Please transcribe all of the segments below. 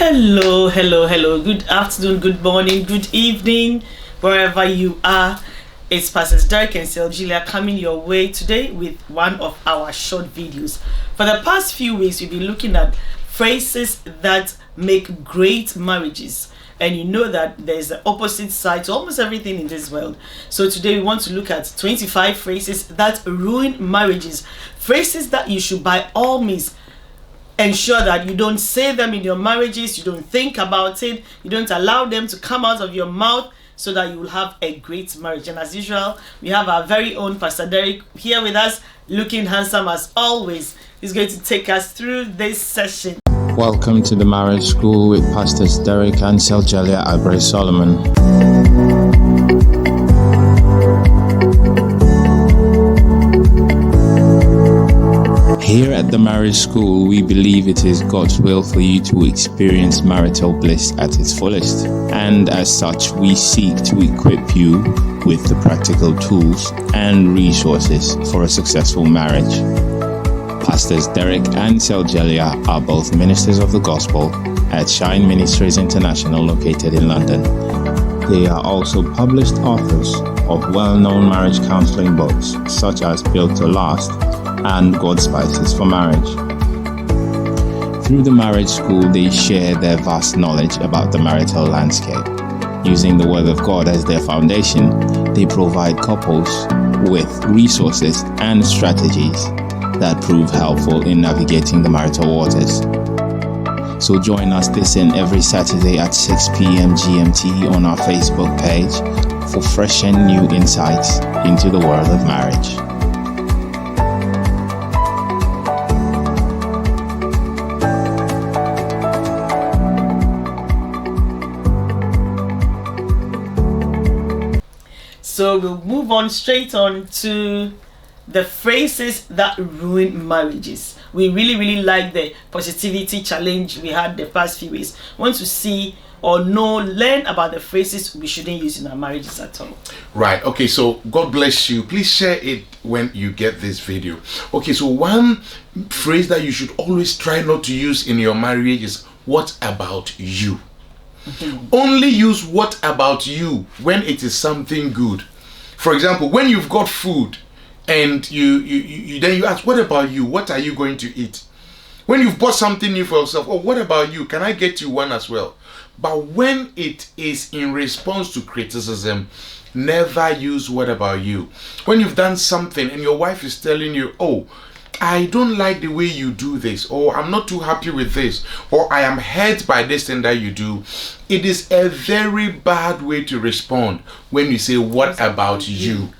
Hello, hello, hello. Good afternoon, good morning, good evening, wherever you are. It's Pastors Derek and Celjelia coming your way today with one of our short videos. For the past few weeks, we've been looking at phrases that make great marriages. And you know that there's the opposite side to almost everything in this world. So today we want to look at 25 phrases that ruin marriages. Phrases that you should by all means ensure that you don't say them in your marriages, you don't think about it, you don't allow them to come out of your mouth, so that you will have a great marriage. And as usual, we have our very own Pastor Derek here with us, looking handsome as always. He's going to take us through this session. Welcome to the Marriage School with Pastors Derek and Celjelia Abre Solomon. Here at the Marriage School, we believe it is God's will for you to experience marital bliss at its fullest. And as such, we seek to equip you with the practical tools and resources for a successful marriage. Pastors Derek and Celjelia are both ministers of the gospel at Shine Ministries International located in London. They are also published authors of well-known marriage counseling books such as Built to Last and God's Spices for Marriage. Through the Marriage School, they share their vast knowledge about the marital landscape. Using the Word of God as their foundation, they provide couples with resources and strategies that prove helpful in navigating the marital waters. So join us this and every Saturday at 6 p.m. GMT on our Facebook page for fresh and new insights into the world of marriage. So we'll move on straight on to the phrases that ruin marriages. We really like the positivity challenge we had the past few weeks. Want to see or learn about the phrases we shouldn't use in our marriages at all. Right. Okay. So God bless you. Please share it when you get this video. Okay. So one phrase that you should always try not to use in your marriage is "What about you?" Only use "What about you" when it is something good. For example, when you've got food and you then you ask, "What about you? What are you going to eat?" When you've bought something new for yourself, "Oh, what about you? Can I get you one as well?" But when it is in response to criticism, never use "What about you." When you've done something and your wife is telling you, "Oh, I don't like the way you do this," or "I'm not too happy with this," or "I am hurt by this thing that you do," it is a very bad way to respond when you say "What about you?"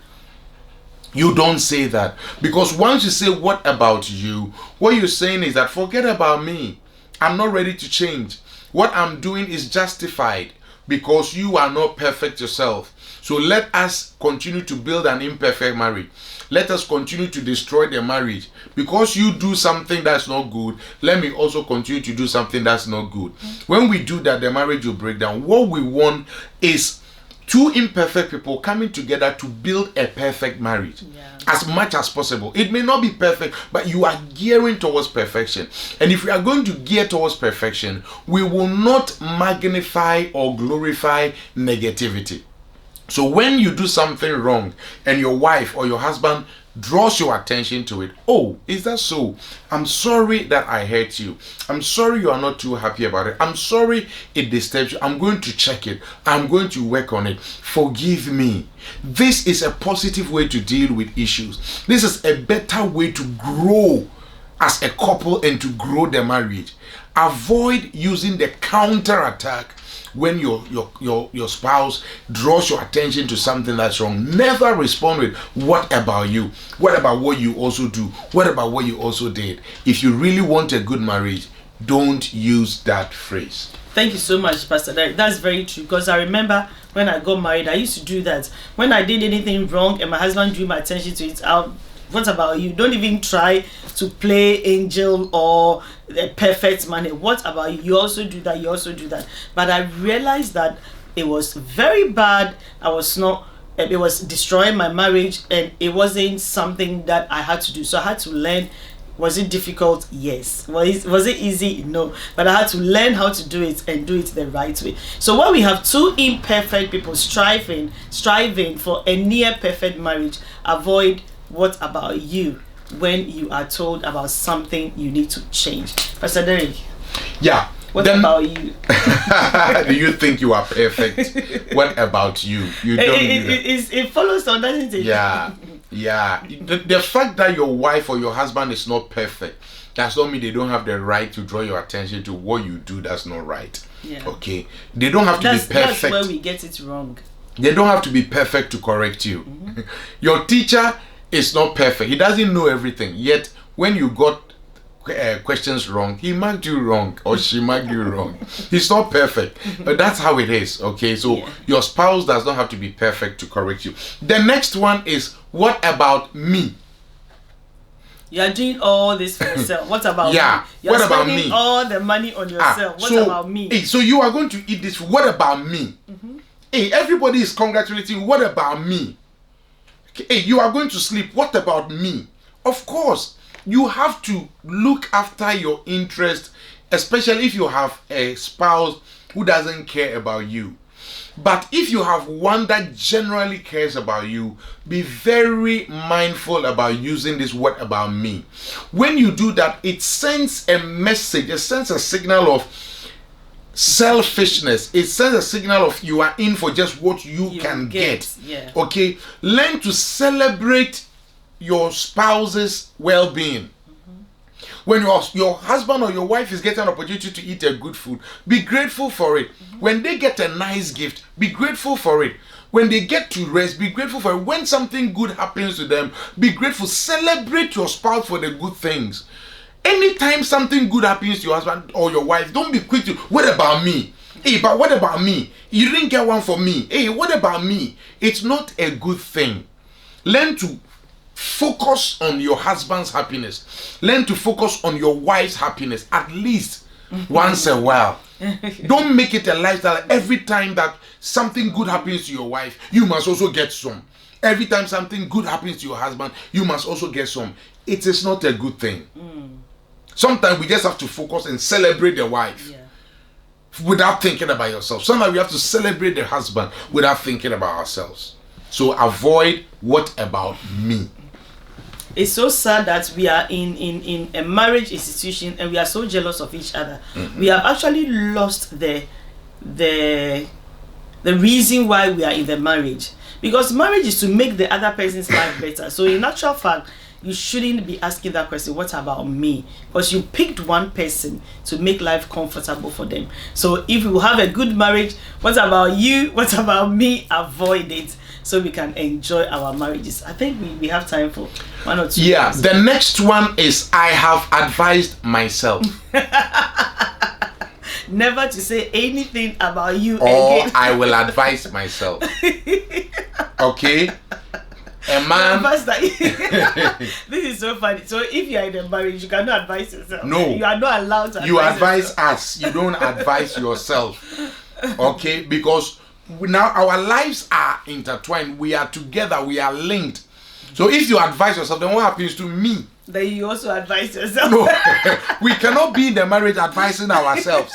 You don't say that, because once you say "What about you," what you're saying is that forget about me. I'm not ready to change. What I'm doing is justified because you are not perfect yourself. So let us continue to build an imperfect marriage. Let us continue to destroy the marriage. Because you do something that's not good, let me also continue to do something that's not good. When we do that, the marriage will break down. What we want is two imperfect people coming together to build a perfect marriage. As much as possible. It may not be perfect, but you are gearing towards perfection. And if we are going to gear towards perfection, we will not magnify or glorify negativity. So when you do something wrong and your wife or your husband draws your attention to it, "Oh, is that so? I'm sorry that I hurt you. I'm sorry you are not too happy about it. I'm sorry it disturbs you. I'm going to check it. I'm going to work on it. Forgive me." This is a positive way to deal with issues. This is a better way to grow as a couple and to grow the marriage. Avoid using the counter-attack when your spouse draws your attention to something that's wrong. Never respond with "What about you? What about what you also do? What about what you also did?" If you really want a good marriage, don't use that phrase. Thank you so much, Pastor Derek. That's very true, because I remember when I got married, I used to do that. When I did anything wrong and my husband drew my attention to it, "What about you?" Don't even try to play angel or a perfect man. "What about you? You also do that, you also do that." But I realized that it was very bad. It was destroying my marriage, and it wasn't something that I had to do. So I had to learn Was it difficult? Yes. Was it easy? No. But I had to learn how to do it and do it the right way. So when we have two imperfect people striving for a near perfect marriage, avoid "what about you" when you are told about something you need to change. Pastor Derek. Yeah. What about you? Do you think you are perfect? What about you? You don't. It follows on, doesn't it? Yeah. Yeah. The fact that your wife or your husband is not perfect does not mean they don't have the right to draw your attention to what you do that's not right. Yeah. Okay. They don't have to be perfect. That's where we get it wrong. They don't have to be perfect to correct you. Mm-hmm. Your teacher is not perfect. He doesn't know everything. Yet when you got questions wrong, he marked you wrong or she marked you wrong. He's not perfect, but that's how it is. Okay, so your spouse does not have to be perfect to correct you. The next one is, what about me? You are doing all this for yourself. What about me? You're what about spending me? all the money on yourself. What about me? Hey, so you are going to eat this. What about me? Hey, everybody is congratulating you. What about me? Hey, you are going to sleep. What about me? Of course. You have to look after your interest, especially if you have a spouse who doesn't care about you. But if you have one that generally cares about you, be very mindful about using this "what about me." When you do that, it sends a message, it sends a signal of selfishness. It sends a signal of you are in for just what you can get. Yeah. Okay? Learn to celebrate your spouse's well-being. When your husband or your wife is getting an opportunity to eat a good food, be grateful for it. When they get a nice gift, be grateful for it. When they get to rest, be grateful for it. When something good happens to them, be grateful. Celebrate your spouse for the good things. Anytime something good happens to your husband or your wife, don't be quick to, "what about me? Hey, but what about me? You didn't get one for me. Hey, what about me?" It's not a good thing. Learn to focus on your husband's happiness. Learn to focus on your wife's happiness at least once a while. Don't make it a lifestyle. Every time that something good happens to your wife, you must also get some. Every time something good happens to your husband, you must also get some. It is not a good thing. Sometimes we just have to focus and celebrate the wife without thinking about yourself. Sometimes we have to celebrate the husband without thinking about ourselves. So avoid "what about me." It's so sad that we are in a marriage institution and we are so jealous of each other. We have actually lost the reason why we are in the marriage, because marriage is to make the other person's life better. So in actual fact, you shouldn't be asking that question, "what about me?" because you picked one person to make life comfortable for them. So if you have a good marriage, "what about you? What about me?" avoid it, so we can enjoy our marriages. I think we have time for one or two. Yeah, the next one is, I have advised myself. Never to say anything about you Or again. I will advise myself. Okay? A man. This is so funny. So if you are in a marriage, you cannot advise yourself. No. You are not allowed to You advise yourself. us. You don't advise yourself. Okay? Because now our lives are intertwined. We are together. We are linked. So if you advise yourself, then what happens to me? Then you also advise yourself. No. We cannot be in the marriage advising ourselves.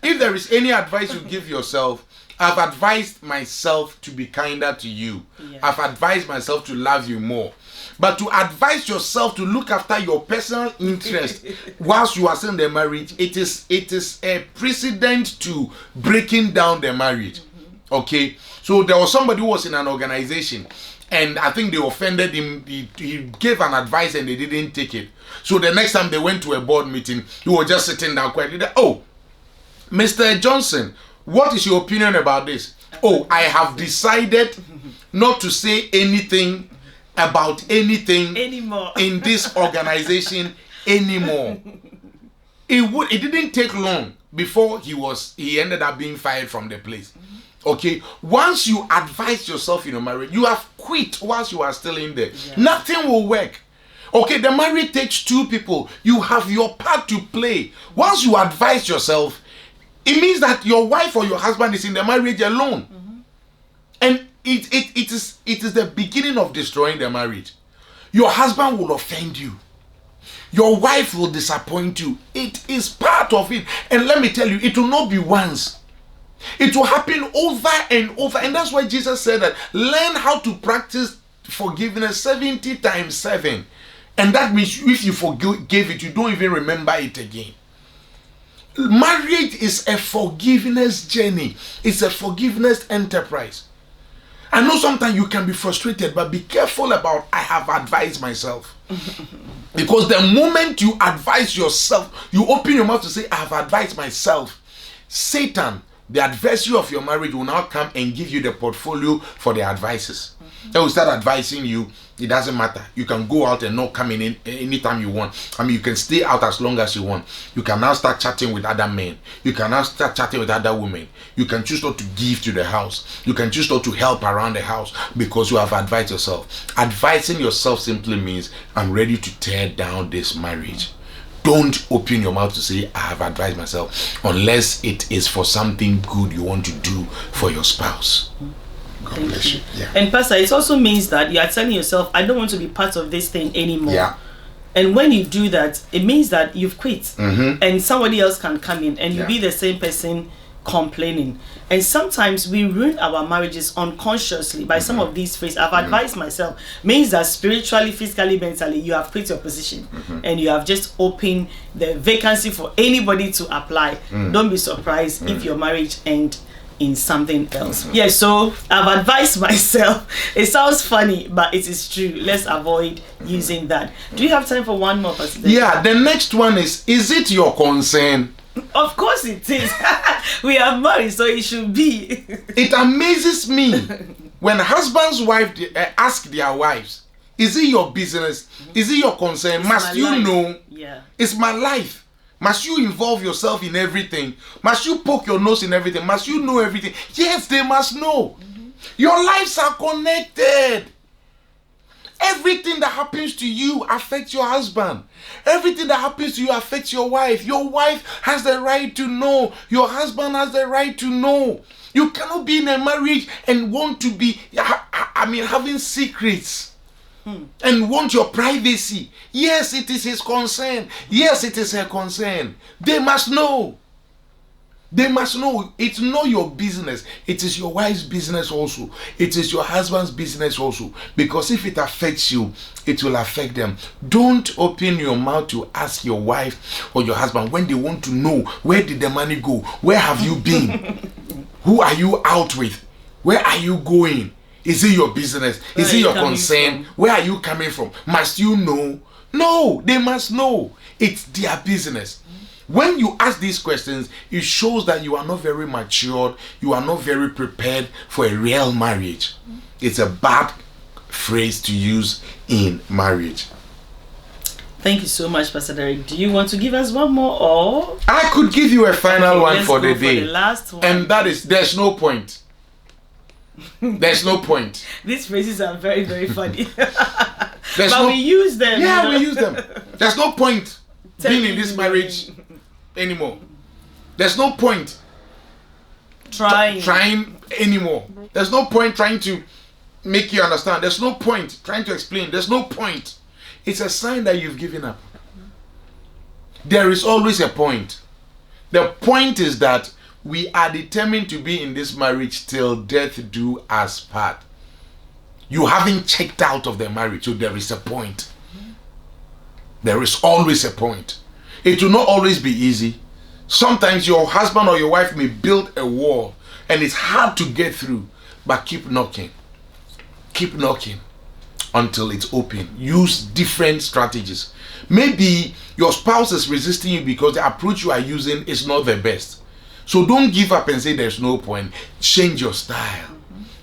If there is any advice you give yourself, I've advised myself to be kinder to you. Yeah. I've advised myself to love you more. But to advise yourself to look after your personal interest whilst you are still in the marriage, it is a precedent to breaking down the marriage. Okay? So there was somebody who was in an organization, and I think they offended him. He gave an advice and they didn't take it. So the next time they went to a board meeting, he was just sitting down quietly. "Oh, Mr. Johnson, what is your opinion about this?" "Oh, I have decided not to say anything about anything anymore in this organization anymore." It didn't take long before he ended up being fired from the place. Okay, once you advise yourself in a marriage, you have quit whilst you are still in there. Yeah. Nothing will work. Okay, the marriage takes two people. You have your part to play. Once you advise yourself, it means that your wife or your husband is in the marriage alone. And it is the beginning of destroying the marriage. Your husband will offend you. Your wife will disappoint you. It is part of it. And let me tell you, it will not be once. It will happen over and over. And that's why Jesus said that learn how to practice forgiveness 70 times 7. And that means if you forgave it, you don't even remember it again. Marriage is a forgiveness journey. It's a forgiveness enterprise. I know sometimes you can be frustrated, but be careful about I have advised myself. Because the moment you advise yourself, you open your mouth to say, I have advised myself, Satan, the adversary of your marriage, will now come and give you the portfolio for the advices. They will start advising you. It doesn't matter. You can go out and not come in anytime you want. I mean, you can stay out as long as you want. You can now start chatting with other men. You can now start chatting with other women. You can choose not to give to the house. You can choose not to help around the house because you have advised yourself. Advising yourself simply means I'm ready to tear down this marriage. Don't open your mouth to say I have advised myself unless it is for something good you want to do for your spouse. God bless you. Yeah. And Pastor, it also means that you are telling yourself, I don't want to be part of this thing anymore. Yeah. And when you do that, it means that you've quit. And somebody else can come in and you be the same person complaining. And sometimes we ruin our marriages unconsciously by some of these phrases. I've advised myself means that spiritually, physically, mentally, you have quit your position and you have just opened the vacancy for anybody to apply. Don't be surprised if your marriage ends in something else. Yeah, so I've advised myself. It sounds funny, but it is true. Let's avoid using that. Do you have time for one more, Pastor? Yeah, the next one is it your concern? Of course it is. We are married, so it should be. It amazes me when husbands' wives ask their wives, is it your business? Is it your concern? It's Must you life. know? Yeah. It's my life. Must you involve yourself in everything? Must you poke your nose in everything? Must you know everything? Yes, they must know. Your lives are connected. Everything that happens to you affects your husband. Everything that happens to you affects your wife. Your wife has the right to know. Your husband has the right to know. You cannot be in a marriage and want to be, having secrets. And want your privacy. Yes, it is his concern. Yes, it is her concern. They must know. They must know. It's not your business. It is your wife's business also. It is your husband's business also. Because if it affects you, it will affect them. Don't open your mouth to ask your wife or your husband when they want to know, where did the money go? Where have you been? Who are you out with? Where are you going? Is it your business? Is it your concern? Where are you coming from? Must you know? No, they must know. It's their business. When you ask these questions, it shows that you are not very matured. You are not very prepared for a real marriage. It's a bad phrase to use in marriage. Thank you so much, Pastor Derek. Do you want to give us one more or? I could give you a final one for the day. The last one. And that is, there's no point. There's no point. These phrases are very, very funny. But we use them. Yeah, we use them. There's no point being in this marriage anymore. There's no point trying anymore. There's no point trying to make you understand. There's no point trying to explain. There's no point. It's a sign that you've given up. There is always a point. The point is that we are determined to be in this marriage till death do us part. You haven't checked out of the marriage, so there is a point. There is always a point. It will not always be easy. Sometimes your husband or your wife may build a wall and it's hard to get through, but keep knocking. Keep knocking until it's open. Use different strategies. Maybe your spouse is resisting you because the approach you are using is not the best. So don't give up and say there's no point. Change your style.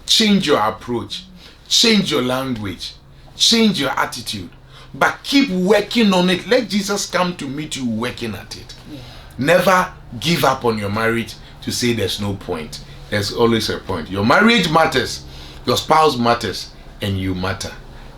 Change your approach. Change your language. Change your attitude. But keep working on it. Let Jesus come to meet you working at it. Yeah. Never give up on your marriage to say there's no point. There's always a point. Your marriage matters. Your spouse matters. And you matter.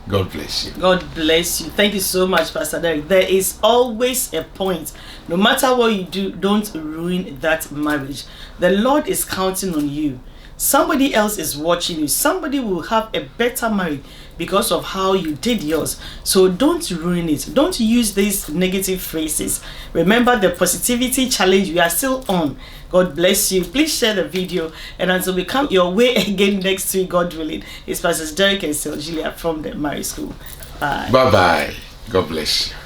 God bless you. God bless you. Thank you so much, Pastor Derek. There is always a point. No matter what you do, don't ruin that marriage. The Lord is counting on you. somebody else is watching you. Somebody will have a better marriage because of how you did yours. So don't ruin it. Don't use these negative phrases. Remember the positivity challenge we are still on. God bless you. Please share the video, and until we come your way again next week, God willing, it's Pastors Derek and Julia from the Marriage School. Bye. Bye bye. God bless you.